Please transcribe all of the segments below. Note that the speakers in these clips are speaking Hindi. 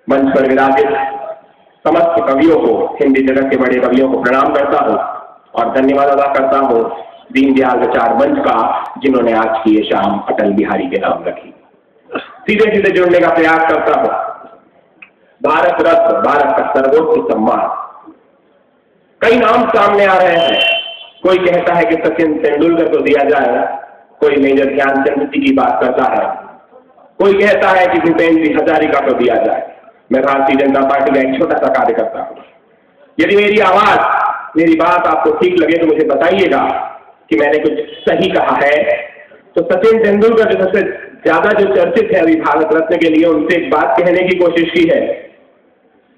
मंच पर विराजित समस्त कवियों को, हिंदी जगत के बड़े कवियों को प्रणाम करता हूँ और धन्यवाद अदा करता हूँ दीनदयाल विचार मंच का, जिन्होंने आज की ये शाम अटल बिहारी के नाम रखी। सीधे सीधे जुड़ने का प्रयास करता हूँ। भारत रत्न, भारत का सर्वोच्च सम्मान, कई नाम सामने आ रहे हैं। कोई कहता है कि सचिन तेंदुलकर को दिया जाए, कोई मेजर ध्यानचंद जी की बात करता है, कोई कहता है कि भूपेंद्र सिंह हजारिका को दिया जाए। मैं भारतीय जनता पार्टी का एक छोटा सा कार्यकर्ता हूं। यदि मेरी आवाज, मेरी बात आपको ठीक लगे तो मुझे बताइएगा कि मैंने कुछ सही कहा है। तो सचिन तेंदुलकर जो सबसे ज्यादा जो चर्चित है अभी भारत रत्न के लिए, उनसे एक बात कहने की कोशिश की है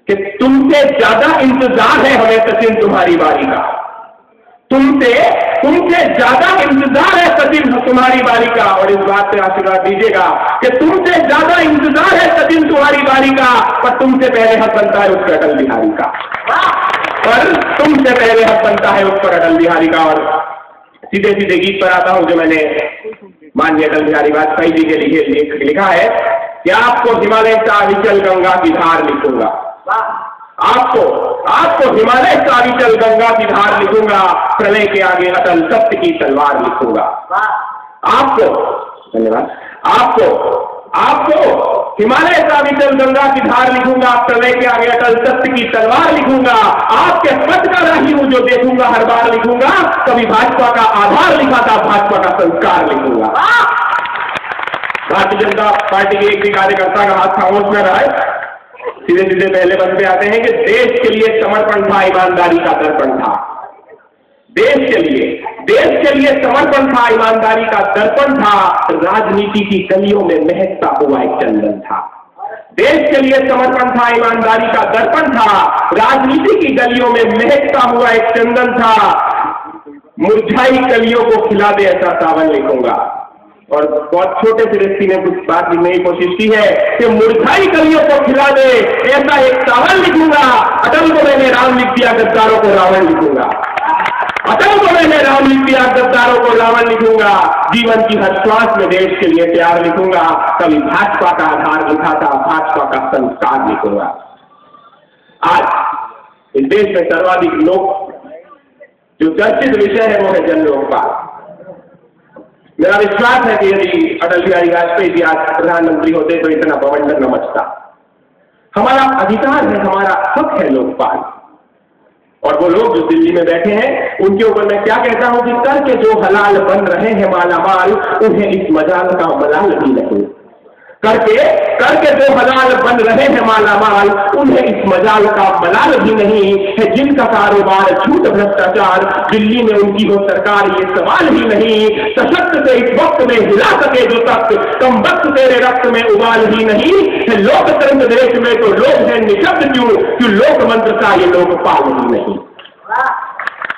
कि तुमसे ज्यादा इंतजार है हमें सचिन तुम्हारी बारी का, तुमसे ज्यादा इंतजार है सचिन तुम्हारी बारी का। और इस बात पे आशीर्वाद दीजिएगा कि तुमसे ज्यादा इंतजार है सचिन तुम्हारी बारी का, पर तुमसे पहले हक बनता है उस पर अटल बिहारी का, पर तुमसे पहले हक बनता है उस पर अटल बिहारी का। और सीधे सीधे गीत पर आता हूं जो मैंने माननीय अटल बिहारी वाजपेयी जी के लिए लिखा है कि आपको हिमालय से अविचल गंगा की धार लिखूंगा, आपको हिमालय से अविचल गंगा की धार लिखूंगा, प्रलय के आगे अटल सत्य की तलवार लिखूंगा। आपको धन्यवाद, आपको हिमालय से अविचल गंगा की धार लिखूंगा, प्रलय के आगे अटल सत्य की तलवार लिखूंगा। आपके पद का राही हूं जो देखूंगा हर बार लिखूंगा, कभी भाजपा का आधार लिखा था, भाजपा का संस्कार लिखूंगा। भारतीय जनता पार्टी के एक भी कार्यकर्ता का हाथ खामोश न रहा है। सीधे सीधे पहले बंद पे आते हैं कि देश के लिए समर्पण था, ईमानदारी का दर्पण था। देश के लिए समर्पण था, ईमानदारी का दर्पण था, राजनीति की गलियों में महकता हुआ एक चंदन था। देश के लिए समर्पण था, ईमानदारी का दर्पण था, राजनीति की गलियों में महकता हुआ एक चंदन था। मुरझाई कलियों को खिला दे ऐसा सावन लिखूंगा। और बहुत छोटे से व्यक्ति ने कुछ बात लिखने की कोशिश की है कि मुरझाई कलियों को खिला दे ऐसा एक सावन लिखूंगा। अटल को मैंने राम लिख दिया, गद्दारों को रावण लिखूंगा। अटल को मैंने राम लिख दिया, गद्दारों को रावण लिखूंगा। जीवन की हर श्वास में देश के लिए प्यार लिखूंगा, कभी भाजपा का आधार लिखा था, भाजपा का संस्कार लिखूंगा। आज इस देश में सर्वाधिक लोग जो चर्चित विषय है वो है जन लोकपाल। मेरा विश्वास है कि यदि अटल बिहारी वाजपेयी जी आज प्रधानमंत्री होते तो इतना बवंडर न मचता। हमारा अधिकार है, हमारा हक है लोकपाल। और वो लोग जो दिल्ली में बैठे हैं उनके ऊपर मैं क्या कहता हूं कि करके जो हलाल बन रहे हैं मालामाल, उन्हें इस मजाल का मलाल भी नहीं। करके जो हलाल बन रहे हैं मालामाल, उन्हें इस मजाल का मलाल भी नहीं है। जिनका कारोबार झूठ भ्रष्टाचार, दिल्ली में उनकी हो सरकार, ये सवाल ही नहीं। सशक्त से इस वक्त में हिला सके जो तख्त, कम वक्त तेरे रक्त में उबाल ही नहीं है। लोकतंत्र देश में तो लोग हैं निशब्द क्यों लोक मंत्र का ये लोकपाल ही नहीं।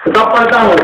तो कब पढ़ता हूं